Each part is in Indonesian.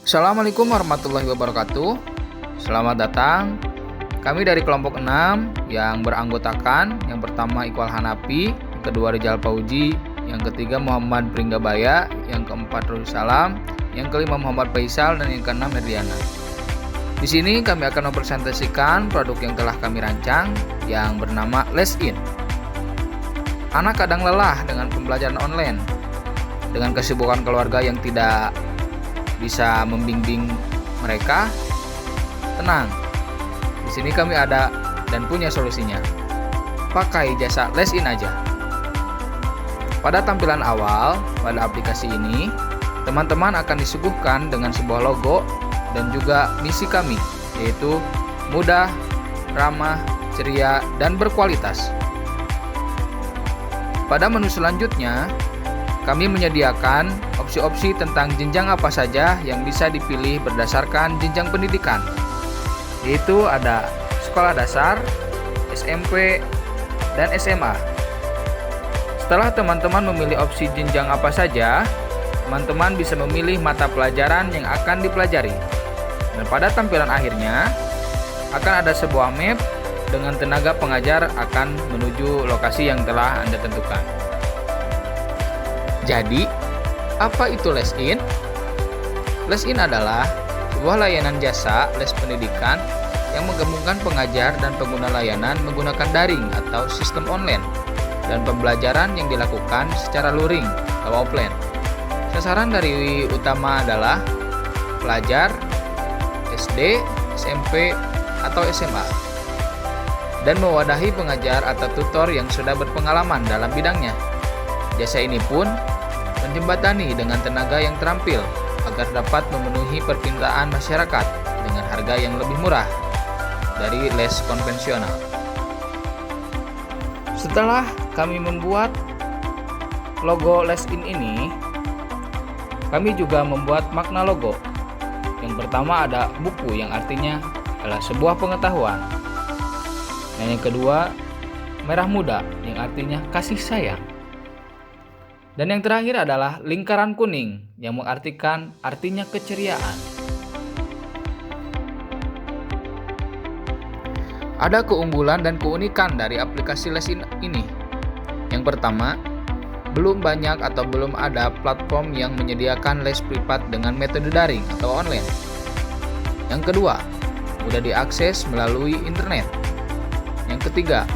Assalamualaikum warahmatullahi wabarakatuh. Selamat datang. Kami dari kelompok 6 yang beranggotakan yang pertama Iqbal Hanafi, yang kedua Rizal Fauzi, yang ketiga Muhammad Pringgabaya, yang keempat Rudi Salam, yang kelima Muhammad Faisal, dan yang keenam Erdiana. Di sini kami akan mempresentasikan produk yang telah kami rancang yang bernama LesIn. Anak kadang lelah dengan pembelajaran online, dengan kesibukan keluarga yang tidak bisa membimbing mereka. Tenang, di sini kami ada dan punya solusinya. Pakai jasa LesIn aja. Pada tampilan awal pada aplikasi ini, teman-teman akan disuguhkan dengan sebuah logo dan juga misi kami, yaitu mudah, ramah, ceria, dan berkualitas. Pada menu selanjutnya, kami menyediakan opsi-opsi tentang jenjang apa saja yang bisa dipilih berdasarkan jenjang pendidikan, yaitu ada sekolah dasar, SMP, dan SMA. Setelah teman-teman memilih opsi jenjang apa saja, teman-teman bisa memilih mata pelajaran yang akan dipelajari. Dan pada tampilan akhirnya, akan ada sebuah map dengan tenaga pengajar akan menuju lokasi yang telah Anda tentukan. Jadi, apa itu LesIn? LesIn adalah sebuah layanan jasa les pendidikan yang menggabungkan pengajar dan pengguna layanan menggunakan daring atau sistem online dan pembelajaran yang dilakukan secara luring atau offline. Sasaran dari utama adalah pelajar SD, SMP, atau SMA, dan mewadahi pengajar atau tutor yang sudah berpengalaman dalam bidangnya. Jasa ini pun menjembatani dengan tenaga yang terampil agar dapat memenuhi permintaan masyarakat dengan harga yang lebih murah dari les konvensional. Setelah kami membuat logo LesIn ini, kami juga membuat makna logo. Yang pertama ada buku, yang artinya adalah sebuah pengetahuan. Dan yang kedua, merah muda, yang artinya kasih sayang. Dan yang terakhir adalah lingkaran kuning, yang mengartikan artinya keceriaan. Ada keunggulan dan keunikan dari aplikasi LesIn ini. Yang pertama, belum banyak atau belum ada platform yang menyediakan les privat dengan metode daring atau online. Yang kedua, mudah diakses melalui internet. Yang ketiga,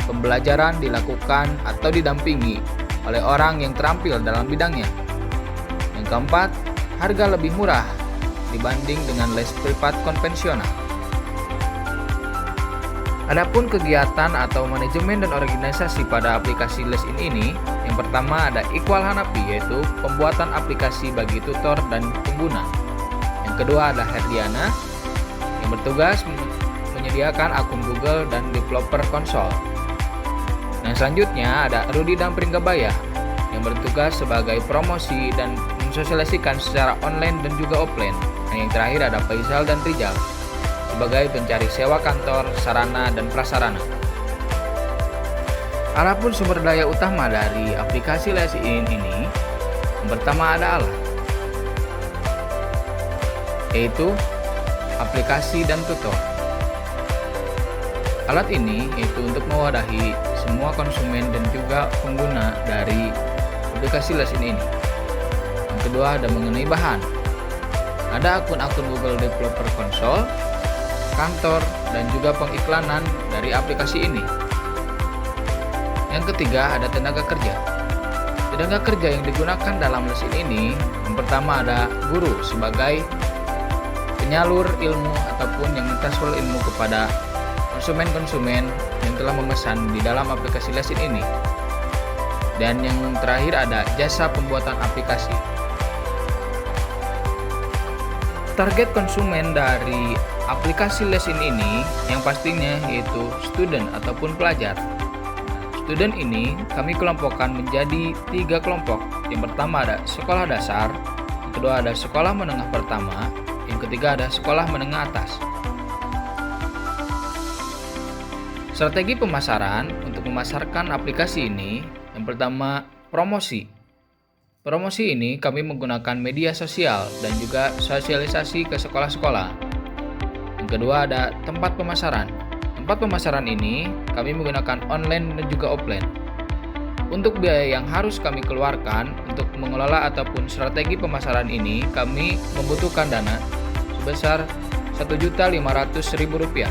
pembelajaran dilakukan atau didampingi oleh orang yang terampil dalam bidangnya. Yang keempat, harga lebih murah dibanding dengan les privat konvensional. Adapun kegiatan atau manajemen dan organisasi pada aplikasi LesIn ini, yang pertama ada Iqbal Hanafi, yaitu pembuatan aplikasi bagi tutor dan pengguna. Yang kedua ada Erdiana, yang bertugas menyediakan akun Google dan developer konsol. Yang selanjutnya ada Rudi dan Pringgabaya, yang bertugas sebagai promosi dan mensosialisasikan secara online dan juga offline. Dan yang terakhir ada Faisal dan Rizal sebagai pencari sewa kantor, sarana, dan prasarana. Adapun sumber daya utama dari aplikasi LesIn ini, yang pertama ada alat, yaitu aplikasi dan tutor. Alat ini yaitu untuk mewadahi semua konsumen dan juga pengguna dari aplikasi LesIn ini. Yang kedua ada mengenai bahan. Ada akun-akun Google Developer Console, kantor, dan juga pengiklanan dari aplikasi ini. Yang ketiga ada tenaga kerja. Tenaga kerja yang digunakan dalam LesIn ini, yang pertama ada guru sebagai penyalur ilmu ataupun yang mentransfer ilmu kepada konsumen-konsumen yang telah memesan di dalam aplikasi LesIn ini. Dan yang terakhir ada jasa pembuatan aplikasi. Target konsumen dari aplikasi LesIn ini yang pastinya yaitu student ataupun pelajar. Student ini kami kelompokkan menjadi 3 kelompok. Yang pertama ada sekolah dasar, yang kedua ada sekolah menengah pertama, yang ketiga ada sekolah menengah atas. Strategi pemasaran untuk memasarkan aplikasi ini, yang pertama promosi. Promosi ini kami menggunakan media sosial dan juga sosialisasi ke sekolah-sekolah. Yang kedua ada tempat pemasaran. Tempat pemasaran ini kami menggunakan online dan juga offline. Untuk biaya yang harus kami keluarkan untuk mengelola ataupun strategi pemasaran ini, kami membutuhkan dana sebesar Rp1.500.000.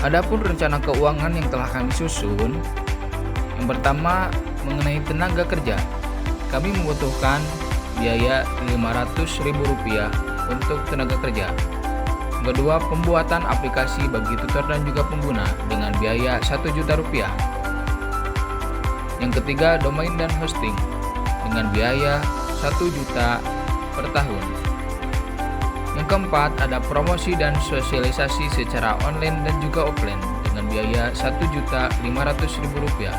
Adapun rencana keuangan yang telah kami susun, yang pertama mengenai tenaga kerja. Kami membutuhkan biaya Rp500.000 untuk tenaga kerja. Yang kedua, pembuatan aplikasi bagi tutor dan juga pengguna dengan biaya Rp1.000.000. Yang ketiga, domain dan hosting dengan biaya Rp1.000.000 per tahun. Yang keempat, ada promosi dan sosialisasi secara online dan juga offline dengan biaya Rp1.500.000.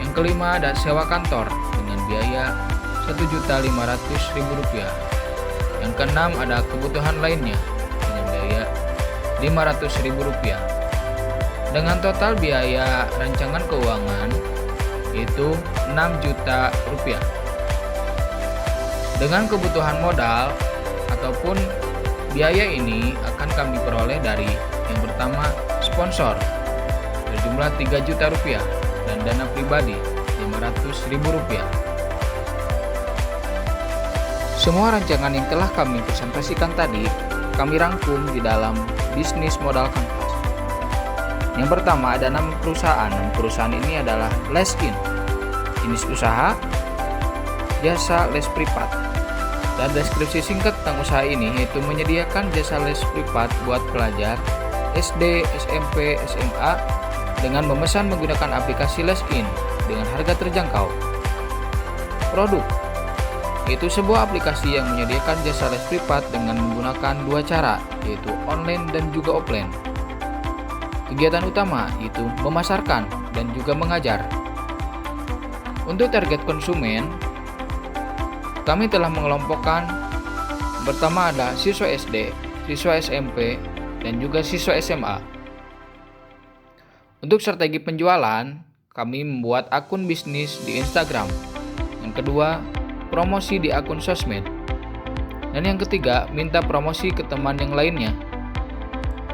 Yang kelima, ada sewa kantor dengan biaya Rp1.500.000. Yang keenam, ada kebutuhan lainnya dengan biaya Rp500.000. Dengan total biaya rancangan keuangan yaitu Rp6.000.000. Dengan kebutuhan modal ataupun biaya ini akan kami peroleh dari yang pertama sponsor berjumlah Rp3.000.000 dan dana pribadi Rp500.000. Semua rancangan yang telah kami presentasikan tadi kami rangkum di dalam bisnis modal kanvas. Yang pertama ada nama perusahaan. Nama perusahaan ini adalah Leskin. Jenis usaha jasa les privat. Dan deskripsi singkat tentang usaha ini yaitu menyediakan jasa les privat buat pelajar SD, SMP, SMA dengan memesan menggunakan aplikasi Leskin dengan harga terjangkau. Produk yaitu sebuah aplikasi yang menyediakan jasa les privat dengan menggunakan dua cara, yaitu online dan juga offline. Kegiatan utama yaitu memasarkan dan juga mengajar. Untuk target konsumen, kami telah mengelompokkan pertama ada siswa SD, siswa SMP, dan juga siswa SMA. Untuk strategi penjualan, kami membuat akun bisnis di Instagram. Yang kedua, promosi di akun sosmed. Dan yang ketiga, minta promosi ke teman yang lainnya.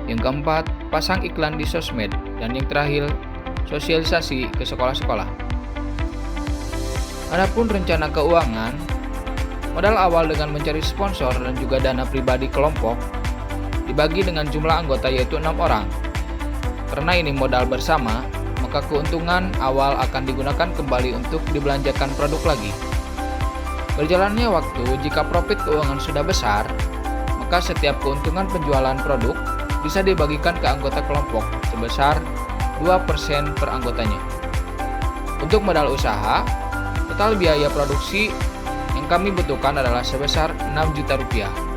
Yang keempat, pasang iklan di sosmed. Dan yang terakhir, sosialisasi ke sekolah-sekolah. Adapun rencana keuangan, modal awal dengan mencari sponsor dan juga dana pribadi kelompok dibagi dengan jumlah anggota yaitu 6 orang. Karena ini modal bersama, maka keuntungan awal akan digunakan kembali untuk dibelanjakan produk lagi. Berjalannya waktu, jika profit keuangan sudah besar, maka setiap keuntungan penjualan produk bisa dibagikan ke anggota kelompok sebesar 2% per anggotanya. Untuk modal usaha, total biaya produksi yang kami butuhkan adalah sebesar Rp6.000.000.